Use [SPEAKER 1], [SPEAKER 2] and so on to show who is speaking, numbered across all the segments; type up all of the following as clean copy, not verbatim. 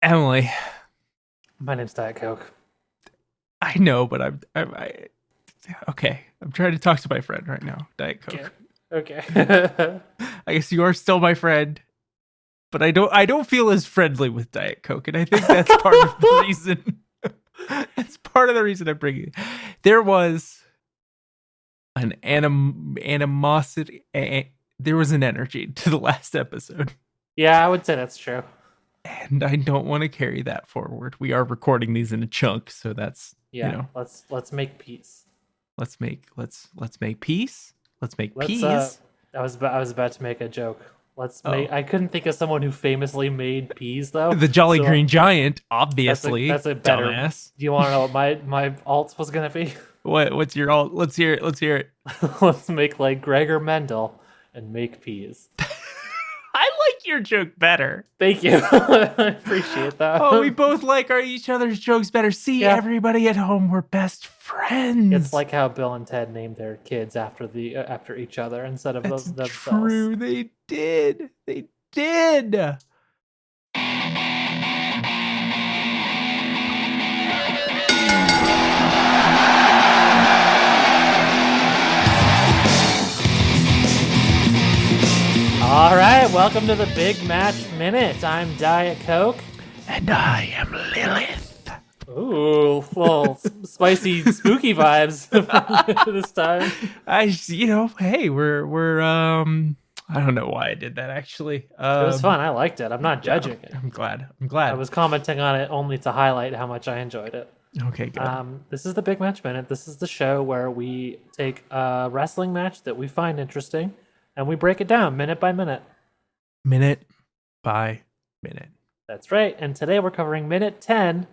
[SPEAKER 1] Emily,
[SPEAKER 2] My name's Diet Coke.
[SPEAKER 1] I know, but okay. I'm trying to talk to my friend right now, Diet
[SPEAKER 2] Okay.
[SPEAKER 1] Coke.
[SPEAKER 2] Okay.
[SPEAKER 1] I guess you are still my friend, but I don't feel as friendly with Diet Coke, and I think that's part of the reason. That's part of the reason I'm bringing it. There was an animosity. There was an energy to the last episode,
[SPEAKER 2] Yeah, I would say that's true.
[SPEAKER 1] and I don't want to carry that forward. We are recording these in a chunk, so that's
[SPEAKER 2] Yeah, let's make peace.
[SPEAKER 1] let's make peace. Let's make
[SPEAKER 2] Let's
[SPEAKER 1] peas.
[SPEAKER 2] I was about to make a joke. Let's
[SPEAKER 1] Oh,
[SPEAKER 2] make I couldn't think of someone who famously made peas though.
[SPEAKER 1] the Jolly
[SPEAKER 2] So
[SPEAKER 1] Green Giant,
[SPEAKER 2] that's a
[SPEAKER 1] obviously,
[SPEAKER 2] that's a better.
[SPEAKER 1] dumbass.
[SPEAKER 2] Do you want to know what my alt was gonna be?
[SPEAKER 1] What's your alt? Let's hear it. Let's hear it.
[SPEAKER 2] Let's make like Gregor Mendel and make peas.
[SPEAKER 1] I like your joke better.
[SPEAKER 2] Thank you. I appreciate that.
[SPEAKER 1] Oh, we both like each other's jokes better. See,
[SPEAKER 2] Yeah.
[SPEAKER 1] everybody at home, we're best friends.
[SPEAKER 2] It's like how Bill and Ted named their kids after each other instead of
[SPEAKER 1] that's
[SPEAKER 2] themselves.
[SPEAKER 1] true. They did. They did.
[SPEAKER 2] All right, welcome to the Big Match Minute. I'm Diet Coke.
[SPEAKER 1] And I am Lilith.
[SPEAKER 2] Ooh, well, spicy, spooky vibes this time.
[SPEAKER 1] Hey, we're I don't know why I did that actually.
[SPEAKER 2] It was fun. I liked it. I'm not judging it.
[SPEAKER 1] I'm glad.
[SPEAKER 2] I was commenting on it only to highlight how much I enjoyed it.
[SPEAKER 1] Okay, good.
[SPEAKER 2] This is the Big Match Minute. This is the show where we take a wrestling match that we find interesting and we break it down minute by minute.
[SPEAKER 1] Minute by minute.
[SPEAKER 2] That's right. And today we're covering minute 10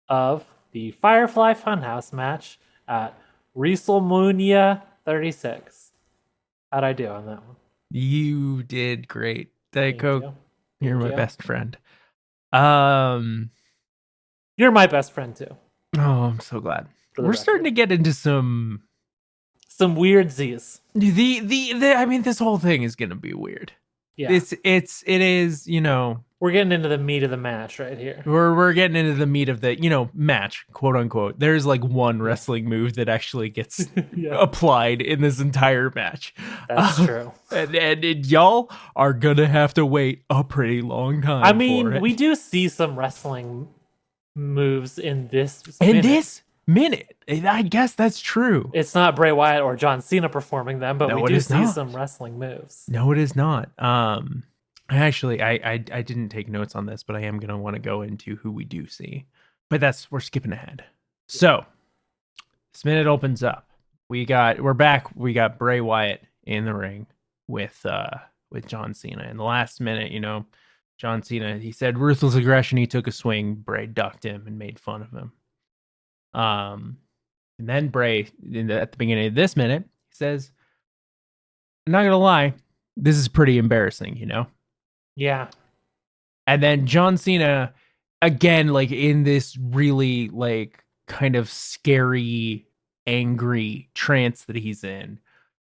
[SPEAKER 2] of the Firefly Funhouse match at WrestleMania 36. How'd I do on that one?
[SPEAKER 1] You did great. Diet Coke, you're my
[SPEAKER 2] you.
[SPEAKER 1] best friend.
[SPEAKER 2] You're my best friend too.
[SPEAKER 1] Oh, I'm so glad.
[SPEAKER 2] For the
[SPEAKER 1] We're
[SPEAKER 2] record.
[SPEAKER 1] starting to get into some
[SPEAKER 2] Weird Z's.
[SPEAKER 1] I mean, this whole thing is gonna be weird.
[SPEAKER 2] Yeah.
[SPEAKER 1] It is,
[SPEAKER 2] We're getting into the meat of the match right here.
[SPEAKER 1] we're getting into the meat of the, match, quote unquote. There's like one wrestling move that actually gets
[SPEAKER 2] Yeah.
[SPEAKER 1] applied in this entire match.
[SPEAKER 2] That's true.
[SPEAKER 1] And y'all are gonna have to wait a pretty long time.
[SPEAKER 2] I
[SPEAKER 1] for
[SPEAKER 2] mean,
[SPEAKER 1] it.
[SPEAKER 2] we do see some wrestling moves in this
[SPEAKER 1] in
[SPEAKER 2] minute.
[SPEAKER 1] this minute. I guess that's true.
[SPEAKER 2] It's not Bray Wyatt or John Cena performing them, but
[SPEAKER 1] No,
[SPEAKER 2] we
[SPEAKER 1] it
[SPEAKER 2] do
[SPEAKER 1] is
[SPEAKER 2] see
[SPEAKER 1] not.
[SPEAKER 2] some wrestling moves.
[SPEAKER 1] No, it is not. I didn't take notes on this, but I am gonna want to go into who we do see. But we're skipping ahead. So this minute opens up. We're back. We got Bray Wyatt in the ring with John Cena. In the last minute, John Cena, he said ruthless aggression. He took a swing. Bray ducked him and made fun of him. And then Bray, at the beginning of this minute, he says, I'm not gonna lie, this is pretty embarrassing,
[SPEAKER 2] Yeah.
[SPEAKER 1] And then John Cena, again, like in this really like kind of scary, angry trance that he's in,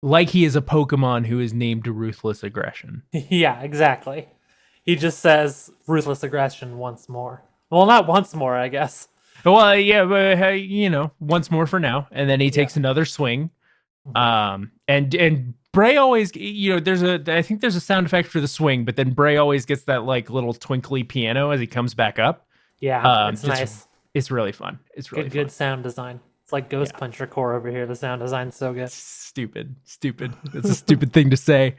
[SPEAKER 1] like he is a Pokemon who is named Ruthless Aggression.
[SPEAKER 2] Yeah, exactly. He just says ruthless aggression once more. Well, not once more, I guess.
[SPEAKER 1] Well, yeah, but once more for now, and then he takes another swing. And Bray always, I think there's a sound effect for the swing, but then Bray always gets that like little twinkly piano as he comes back up.
[SPEAKER 2] Yeah, it's nice.
[SPEAKER 1] It's really fun. It's really
[SPEAKER 2] Good sound design. It's like Ghost Puncher Core over here. The sound design's so good.
[SPEAKER 1] Stupid. It's a stupid thing to say.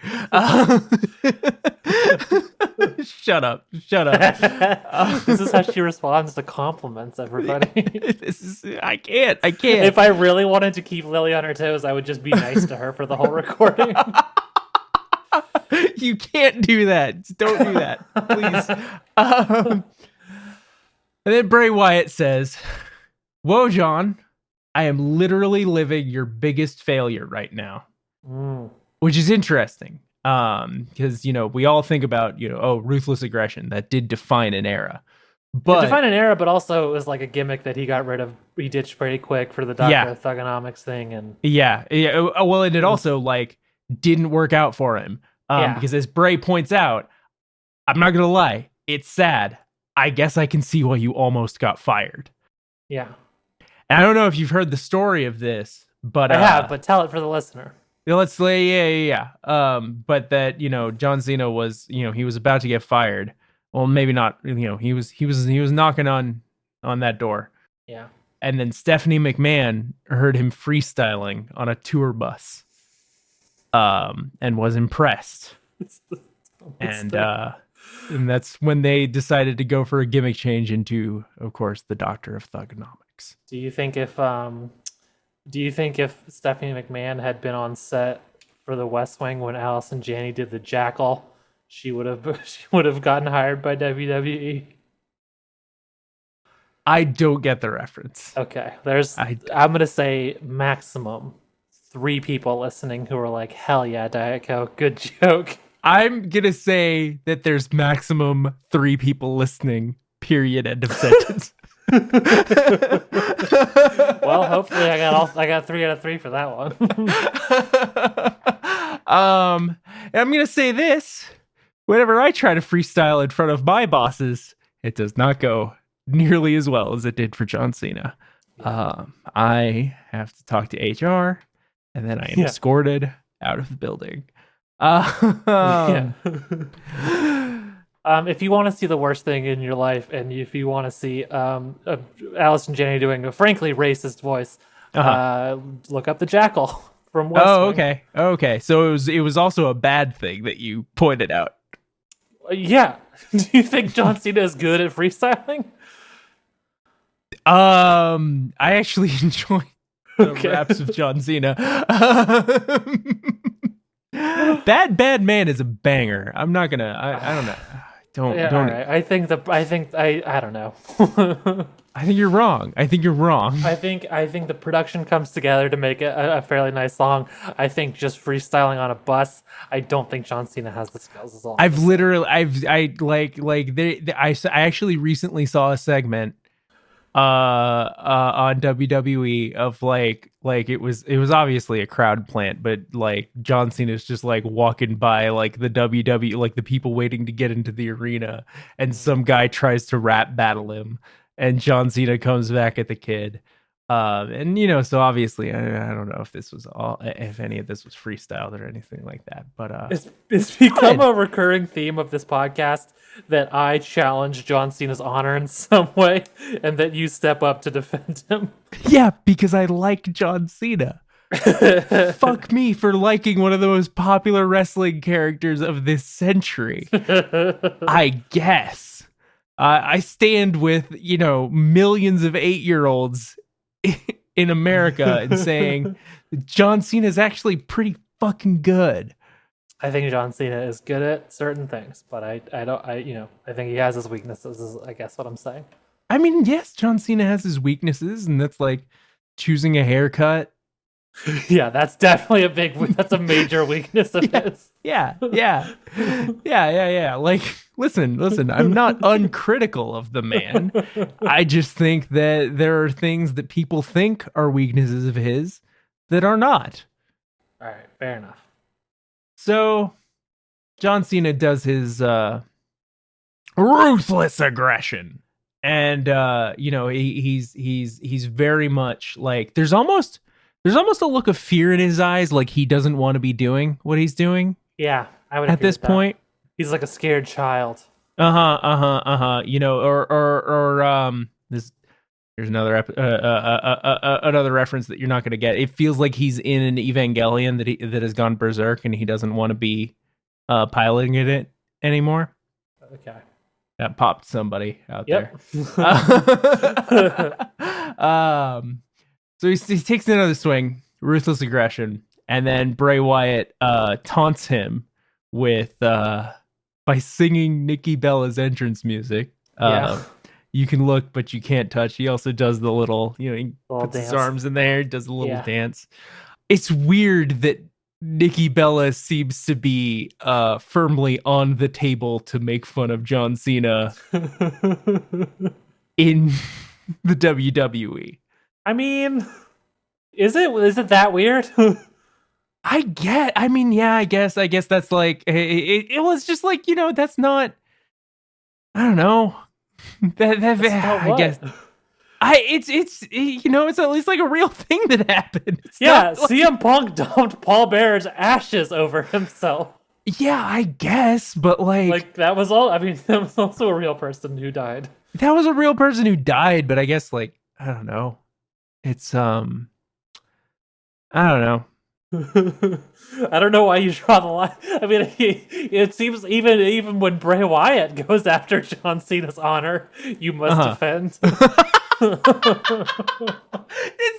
[SPEAKER 1] Shut up.
[SPEAKER 2] This is how she responds to compliments, everybody.
[SPEAKER 1] I can't.
[SPEAKER 2] If I really wanted to keep Lily on her toes, I would just be nice to her for the whole recording.
[SPEAKER 1] You can't do that. Don't do that, please. And then Bray Wyatt says, "Whoa, John, I am literally living your biggest failure right now," which is interesting. Because we all think about ruthless aggression that did define an era, but
[SPEAKER 2] define an era, but also it was like a gimmick that he got rid of. He ditched pretty quick for the Dr. Thugonomics thing, and
[SPEAKER 1] yeah. Well, and it also like didn't work out for him. Because as Bray points out, I'm not gonna lie, it's sad. I guess I can see why you almost got fired.
[SPEAKER 2] Yeah.
[SPEAKER 1] And I don't know if you've heard the story of this, but
[SPEAKER 2] I have, but tell it for the listener.
[SPEAKER 1] let's say, yeah. But that, John Cena was, he was about to get fired. Well, maybe not, he was knocking on that door.
[SPEAKER 2] Yeah.
[SPEAKER 1] And then Stephanie McMahon heard him freestyling on a tour bus. And was impressed. And that's when they decided to go for a gimmick change into, of course, the Doctor of Thugonomics.
[SPEAKER 2] Do you think if Stephanie McMahon had been on set for The West Wing when Allison Janney did the Jackal, she would have gotten hired by WWE?
[SPEAKER 1] I don't get the reference.
[SPEAKER 2] Okay, I'm gonna say maximum 3 people listening who are like, hell yeah, Diet Coke, good joke.
[SPEAKER 1] I'm gonna say that there's maximum 3 people listening. Period. End of sentence.
[SPEAKER 2] Well, hopefully I got 3 out of 3 for that one.
[SPEAKER 1] And I'm gonna say this: whenever I try to freestyle in front of my bosses, it does not go nearly as well as it did for John Cena. I have to talk to HR, and then I am escorted out of the building.
[SPEAKER 2] If you want to see the worst thing in your life, and if you want to see Allison Janney doing a frankly racist voice, look up the Jackal from West Wing.
[SPEAKER 1] Okay. So it was also a bad thing that you pointed out.
[SPEAKER 2] Yeah. Do you think John Cena is good at freestyling?
[SPEAKER 1] I actually enjoy the raps of John Cena. Bad Man is a banger. I'm not gonna. I don't know. Don't.
[SPEAKER 2] Right. I don't know.
[SPEAKER 1] I think you're wrong. I think
[SPEAKER 2] the production comes together to make a fairly nice song. I think just freestyling on a bus. I don't think John Cena has the skills. Is all
[SPEAKER 1] I actually recently saw a segment on WWE of like it was obviously a crowd plant, but like John Cena's just like walking by like the WWE, like the people waiting to get into the arena, and some guy tries to rap battle him, and John Cena comes back at the kid. And so obviously I don't know if any of this was freestyled or anything like that, but
[SPEAKER 2] it's become a recurring theme of this podcast that I challenge John Cena's honor in some way, and that you step up to defend him.
[SPEAKER 1] Yeah, because I like John Cena. Fuck me for liking one of the most popular wrestling characters of this century. I guess. I stand with, millions of 8-year-olds in America and saying John Cena is actually pretty fucking good.
[SPEAKER 2] I think John Cena is good at certain things, but I think he has his weaknesses, is I guess what I'm saying.
[SPEAKER 1] I mean, yes, John Cena has his weaknesses, and that's like choosing a haircut.
[SPEAKER 2] Yeah, that's definitely that's a major weakness of his.
[SPEAKER 1] Yeah. Like, listen, I'm not uncritical of the man. I just think that there are things that people think are weaknesses of his that are not.
[SPEAKER 2] All right, fair enough.
[SPEAKER 1] So, John Cena does his ruthless aggression, and he's very much like there's almost a look of fear in his eyes, like he doesn't want to be doing what he's doing.
[SPEAKER 2] Yeah, I would
[SPEAKER 1] at this point.
[SPEAKER 2] He's like a scared child.
[SPEAKER 1] Here's another another reference that you're not going to get. It feels like he's in an Evangelion that has gone berserk, and he doesn't want to be piloting it anymore.
[SPEAKER 2] Okay,
[SPEAKER 1] that popped somebody out there. So he takes another swing, ruthless aggression, and then Bray Wyatt taunts him with by singing Nikki Bella's entrance music. You can look, but you can't touch. He also does the little, he puts his arms in there, does a little dance. It's weird that Nikki Bella seems to be firmly on the table to make fun of John Cena in the WWE.
[SPEAKER 2] I mean, is it that weird?
[SPEAKER 1] I guess that's like it was just like, that's not, I don't know. I guess it's at least like a real thing that happened. It's
[SPEAKER 2] Yeah,
[SPEAKER 1] not like-
[SPEAKER 2] CM Punk dumped Paul Bearer's ashes over himself.
[SPEAKER 1] yeah, I guess, but
[SPEAKER 2] Like that was all. I mean, that was also a real person who died.
[SPEAKER 1] that was a real person who died, but I guess like I don't know. It's I don't know.
[SPEAKER 2] I don't know why you draw the line. I mean, it seems even when Bray Wyatt goes after John Cena's honor, you must defend.
[SPEAKER 1] It's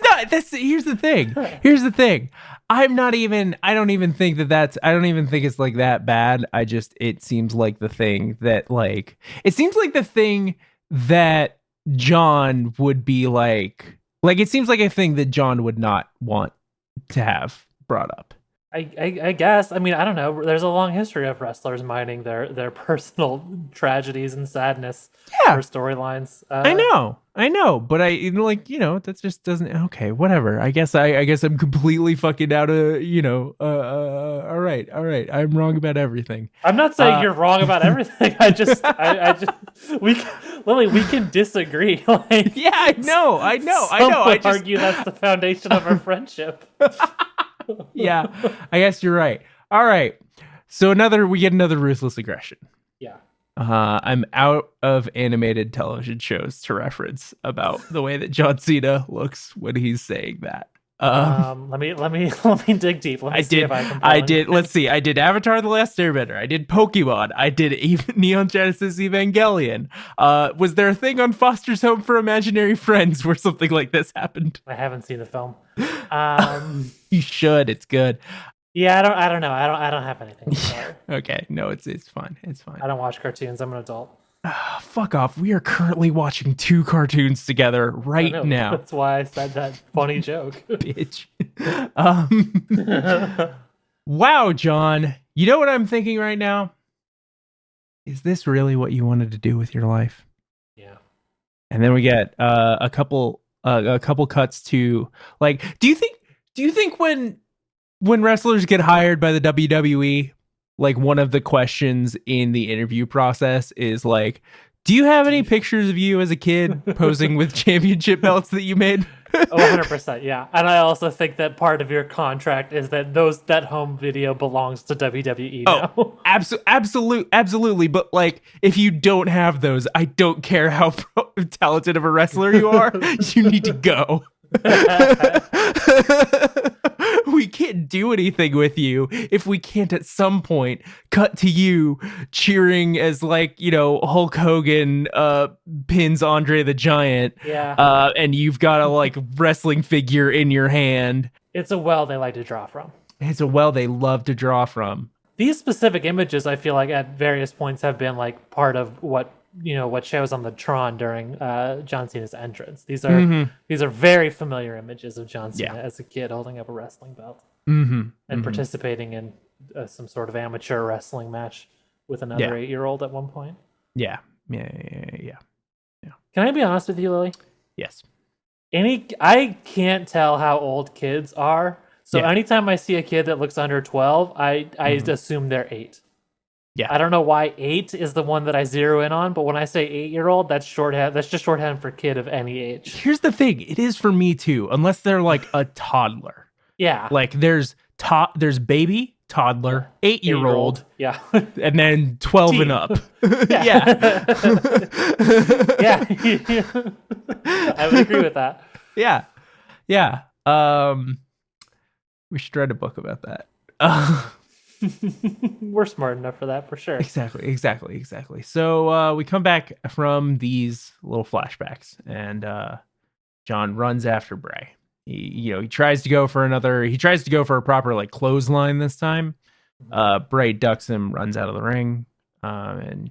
[SPEAKER 1] not. Here's the thing. I don't even think it's like that bad. It seems like the thing that John would be like it seems like a thing that John would not want to have brought up.
[SPEAKER 2] I guess. I mean, I don't know. There's a long history of wrestlers mining their personal tragedies and sadness for storylines.
[SPEAKER 1] I know, but that just doesn't. Okay, whatever. I guess I'm completely fucking out of. All right. I'm wrong about everything.
[SPEAKER 2] I'm not saying you're wrong about everything. Lily, we can disagree. Like,
[SPEAKER 1] yeah, I know.
[SPEAKER 2] I argue that's the foundation of our friendship.
[SPEAKER 1] Yeah, I guess you're right. All right, so we get another ruthless aggression.
[SPEAKER 2] Yeah.
[SPEAKER 1] I'm out of animated television shows to reference about the way that John Cena looks when he's saying that.
[SPEAKER 2] Let me dig deep. Let me see if I can.
[SPEAKER 1] Let's see. I did Avatar: The Last Airbender. I did Pokemon. I did Neon Genesis Evangelion. Was there a thing on Foster's Home for Imaginary Friends where something like this happened?
[SPEAKER 2] I haven't seen the film.
[SPEAKER 1] You should. It's good.
[SPEAKER 2] Yeah, I don't know. I don't have anything. Sorry.
[SPEAKER 1] Okay, no, it's fine. It's fine.
[SPEAKER 2] I don't watch cartoons. I'm an adult.
[SPEAKER 1] Fuck off. We are currently watching 2 cartoons together right now.
[SPEAKER 2] That's why I said that funny joke.
[SPEAKER 1] Bitch. Wow, John. You know what I'm thinking right now? Is this really what you wanted to do with your life?
[SPEAKER 2] Yeah.
[SPEAKER 1] And then we get a couple cuts to do you think when wrestlers get hired by the WWE, like one of the questions in the interview process is like, do you have any pictures of you as a kid posing with championship belts that you made?
[SPEAKER 2] 100%, yeah. And I also think that part of your contract is that that home video belongs to WWE now.
[SPEAKER 1] Absolutely. But if you don't have those, I don't care how talented of a wrestler you are, you need to go. We can't do anything with you if we can't at some point cut to you cheering as Hulk Hogan pins Andre the Giant.
[SPEAKER 2] Yeah.
[SPEAKER 1] And you've got a wrestling figure in your hand.
[SPEAKER 2] It's a well they like to draw from.
[SPEAKER 1] It's a well they love to draw from.
[SPEAKER 2] These specific images, I feel like at various points have been part of what shows on the Tron during John Cena's entrance. These are very familiar images of John Cena as a kid holding up a wrestling belt and participating in some sort of amateur wrestling match with another 8-year-old at one point.
[SPEAKER 1] Yeah.
[SPEAKER 2] Can I be honest with you, Lily?
[SPEAKER 1] Yes.
[SPEAKER 2] I can't tell how old kids are. So anytime I see a kid that looks under 12, I assume they're 8.
[SPEAKER 1] Yeah.
[SPEAKER 2] I don't know why 8 is the one that I zero in on, but when I say 8-year-old, that's shorthand. That's just shorthand for kid of any age.
[SPEAKER 1] Here's the thing. It is for me too, unless they're a toddler.
[SPEAKER 2] Yeah.
[SPEAKER 1] There's baby, toddler, 8-year-old.
[SPEAKER 2] Yeah.
[SPEAKER 1] And then 12
[SPEAKER 2] Teen.
[SPEAKER 1] and up.
[SPEAKER 2] Yeah. Yeah. I would agree with that.
[SPEAKER 1] Yeah. Yeah. We should write a book about that.
[SPEAKER 2] We're smart enough for that, for sure.
[SPEAKER 1] Exactly. So we come back from these little flashbacks, and John runs after Bray. He tries to go for a proper clothesline this time. Bray ducks him, runs out of the ring, and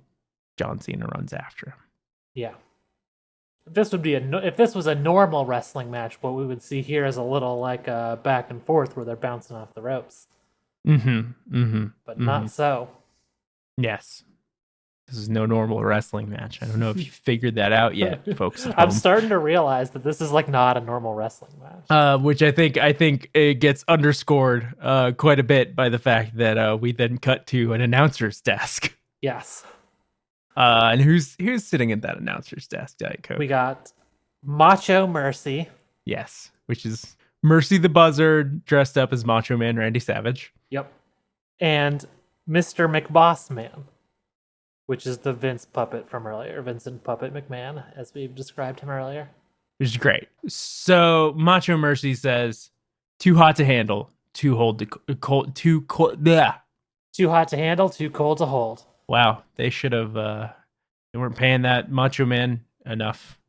[SPEAKER 1] John Cena runs after him.
[SPEAKER 2] Yeah. If this was a normal wrestling match, what we would see here is a little back and forth where they're bouncing off the ropes. But not so.
[SPEAKER 1] Yes. This is no normal wrestling match. I don't know if you figured that out yet, folks at home.
[SPEAKER 2] I'm starting to realize that this is not a normal wrestling match.
[SPEAKER 1] Which I think it gets underscored quite a bit by the fact that we then cut to an announcer's desk.
[SPEAKER 2] Yes.
[SPEAKER 1] And who's sitting at that announcer's desk, Diet Coke?
[SPEAKER 2] We got Macho Mercy.
[SPEAKER 1] Yes, which is Mercy the Buzzard dressed up as Macho Man Randy Savage.
[SPEAKER 2] Yep. And Mr. McBossman, which is the Vincent Puppet McMahon, as we've described him earlier.
[SPEAKER 1] Which is great. So Macho Mercy says, "Too hot to handle, too cold, too cold." Yeah.
[SPEAKER 2] Too hot to handle, too cold to hold.
[SPEAKER 1] Wow, they should have. They weren't paying that Macho Man enough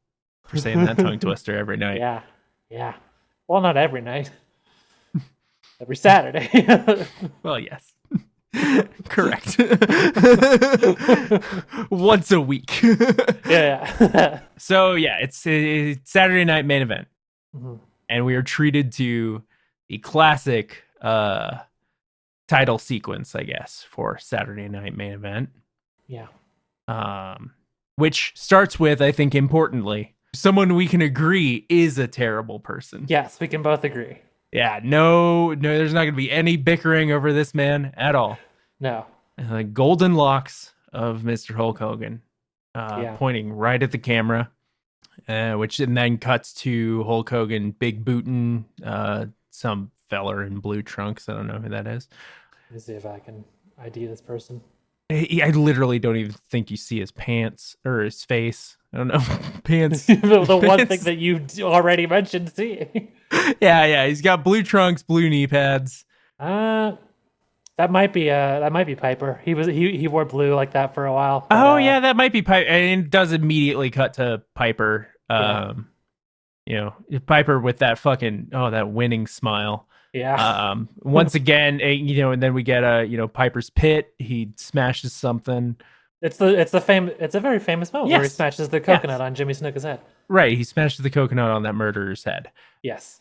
[SPEAKER 1] for saying that tongue twister every night.
[SPEAKER 2] Yeah. Well, not every night. Every Saturday.
[SPEAKER 1] Well, yes. Correct. Once a week.
[SPEAKER 2] Yeah.
[SPEAKER 1] So yeah, it's Saturday night main event, and we are treated to the classic title sequence, I guess, for Saturday night main event.
[SPEAKER 2] Yeah.
[SPEAKER 1] Which starts with, I think, importantly, someone we can agree is a terrible person.
[SPEAKER 2] Yes, we can both agree.
[SPEAKER 1] Yeah, no, there's not going to be any bickering over this man at all.
[SPEAKER 2] No.
[SPEAKER 1] The golden locks of Mr. Hulk Hogan, pointing right at the camera, which and then cuts to Hulk Hogan big booting some feller in blue trunks. I don't know who that is.
[SPEAKER 2] Let me see if I can ID this person.
[SPEAKER 1] I literally don't even think you see his pants or his face. I don't know. Pants.
[SPEAKER 2] The one thing that you already mentioned seeing.
[SPEAKER 1] Yeah. He's got blue trunks, blue knee pads.
[SPEAKER 2] That might be Piper. He wore blue like that for a while.
[SPEAKER 1] But, yeah, that might be Piper. And it does immediately cut to Piper. Piper with that that winning smile.
[SPEAKER 2] Yeah.
[SPEAKER 1] Once again, and then we get Piper's Pit. He smashes something. It's
[SPEAKER 2] a very famous moment where he smashes the coconut on Jimmy Snuka's head.
[SPEAKER 1] Right, he smashes the coconut on that murderer's head.
[SPEAKER 2] Yes.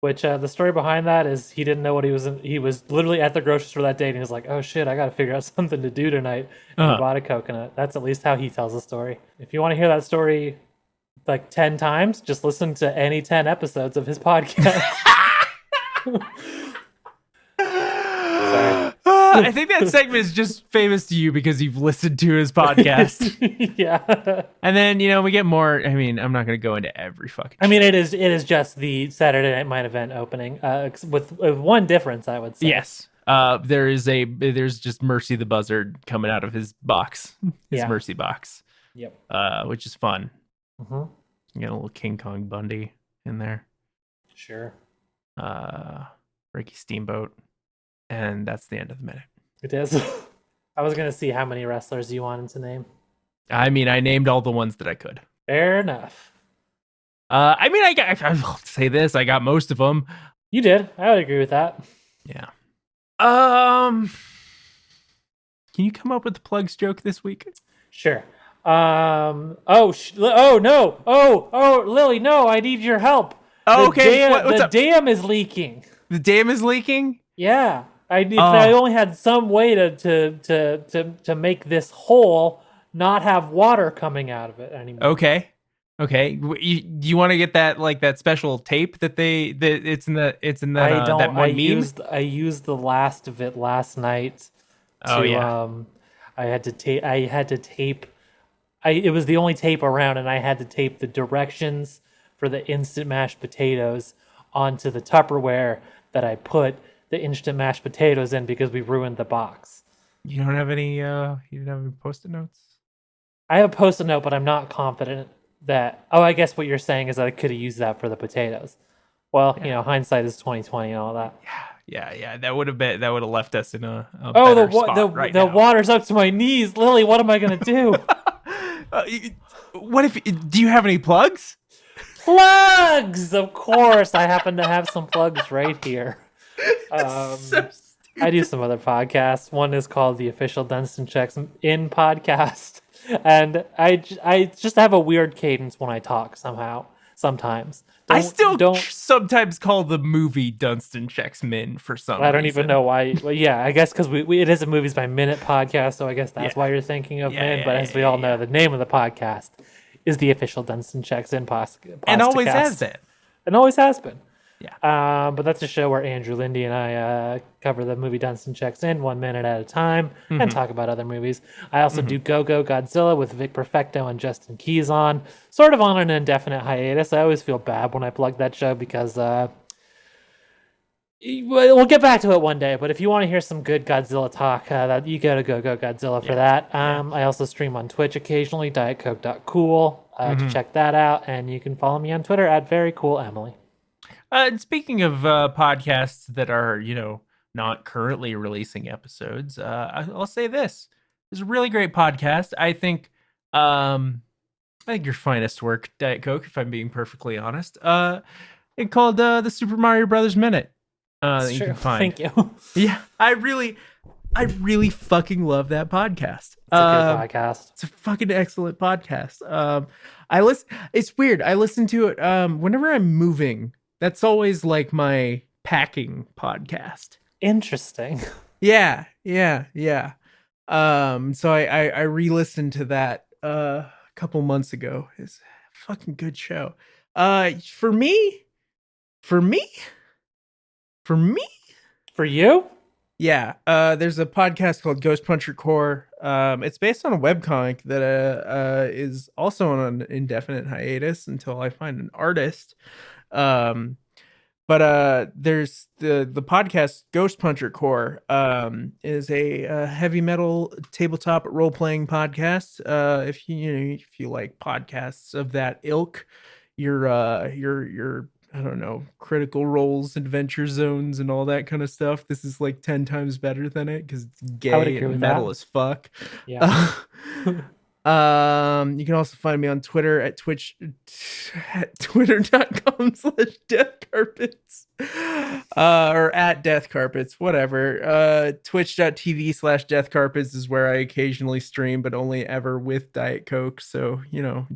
[SPEAKER 2] Which the story behind that is he didn't know what he was in. He was literally at the grocery store that day and he was like, "Oh shit, I got to figure out something to do tonight." And he bought a coconut. That's at least how he tells the story. If you want to hear that story like 10 times, just listen to any 10 episodes of his podcast.
[SPEAKER 1] I think that segment is just famous to you because you've listened to his podcast.
[SPEAKER 2] Yeah.
[SPEAKER 1] And then, we get more. I mean, I'm not going to go into every fucking
[SPEAKER 2] I mean, it is just the Saturday Night Main Event opening with one difference, I would say.
[SPEAKER 1] Yes. There's just Mercy the Buzzard coming out of his box. His Mercy box.
[SPEAKER 2] Yep.
[SPEAKER 1] Which is fun.
[SPEAKER 2] Mm-hmm.
[SPEAKER 1] You got a little King Kong Bundy in there.
[SPEAKER 2] Sure.
[SPEAKER 1] Ricky Steamboat. And that's the end of the minute.
[SPEAKER 2] It is. I was going to see how many wrestlers you wanted to name.
[SPEAKER 1] I mean, I named all the ones that I could.
[SPEAKER 2] Fair enough.
[SPEAKER 1] I'll say this. I got most of them.
[SPEAKER 2] You did. I would agree with that.
[SPEAKER 1] Yeah. Can you come up with the plugs joke this week?
[SPEAKER 2] Sure. No. Lily, no, I need your help.
[SPEAKER 1] Oh, okay.
[SPEAKER 2] The dam is leaking.
[SPEAKER 1] The dam is leaking?
[SPEAKER 2] Yeah. If I only had some way to make this hole not have water coming out of it anymore.
[SPEAKER 1] Okay. You want to get that special tape that it's in that that one meme?
[SPEAKER 2] I used the last of it last night. I had to tape. It was the only tape around, and I had to tape the directions for the instant mashed potatoes onto the Tupperware that I put the instant mashed potatoes in because we ruined the box.
[SPEAKER 1] You don't have any Post-it notes?
[SPEAKER 2] I have a Post-it note, but I'm not confident that. Oh, I guess what you're saying is that I could have used that for the potatoes. Well, hindsight is 2020 and all that.
[SPEAKER 1] Yeah. That would have left us in a better spot right now.
[SPEAKER 2] The water's up to my knees, Lily. What am I gonna do?
[SPEAKER 1] Do you have any plugs?
[SPEAKER 2] Plugs, of course. I happen to have some plugs right here. I do some other podcasts. One is called the Official Dunstan Checks In podcast, and I just have a weird cadence when I talk sometimes.
[SPEAKER 1] I still sometimes call the movie Dunstan Checks Min for some reason.
[SPEAKER 2] I don't even know why. Well, yeah, I guess because it is a movies by minute podcast, so I guess that's why you're thinking of Min. But as we all know, the name of the podcast is the Official Dunstan Checks In podcast.
[SPEAKER 1] And always has been.
[SPEAKER 2] And always has been.
[SPEAKER 1] Yeah.
[SPEAKER 2] But that's a show where Andrew Lindy and I cover the movie Dunstan Checks In 1 minute at a time and talk about other movies. I also do Go Go Godzilla with Vic Perfecto and Justin Keys on, sort of on an indefinite hiatus. I always feel bad when I plug that show because we'll get back to it one day. But if you want to hear some good Godzilla talk, you go to Go Go Godzilla for that. I also stream on Twitch occasionally, dietcoke.cool, to check that out. And you can follow me on Twitter at verycoolemily.
[SPEAKER 1] And speaking of podcasts that are, not currently releasing episodes, I'll say this. It's a really great podcast. I think your finest work, Diet Coke, if I'm being perfectly honest. It's called the Super Mario Brothers Minute. That you can find.
[SPEAKER 2] Thank you.
[SPEAKER 1] Yeah, I really fucking love that podcast.
[SPEAKER 2] It's a good podcast.
[SPEAKER 1] It's a fucking excellent podcast. It's weird. I listen to it whenever I'm moving. That's always like my packing podcast.
[SPEAKER 2] Interesting.
[SPEAKER 1] Yeah. So I re-listened to that a couple months ago. It's a fucking good show. For
[SPEAKER 2] you?
[SPEAKER 1] Yeah. There's a podcast called Ghost Puncher Core. It's based on a webcomic that is also on an indefinite hiatus until I find an artist. But there's the podcast Ghost Puncher Core is a heavy metal tabletop role playing podcast. If you like podcasts of that ilk, your I don't know, Critical Roles, Adventure Zones, and all that kind of stuff. This is like 10 times better than it because it's gay and metal as fuck.
[SPEAKER 2] Yeah.
[SPEAKER 1] You can also find me on Twitter at twitter.com/deathcarpets or at deathcarpets, whatever. Twitch.tv/deathcarpets is where I occasionally stream, but only ever with Diet Coke. So,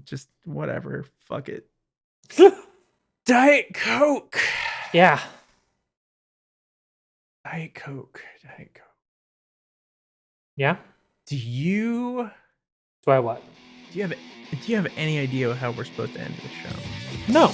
[SPEAKER 1] just whatever. Fuck it. Diet Coke.
[SPEAKER 2] Yeah.
[SPEAKER 1] Diet Coke.
[SPEAKER 2] Yeah.
[SPEAKER 1] Do you
[SPEAKER 2] what?
[SPEAKER 1] have any idea how we're supposed to end this show?
[SPEAKER 2] No.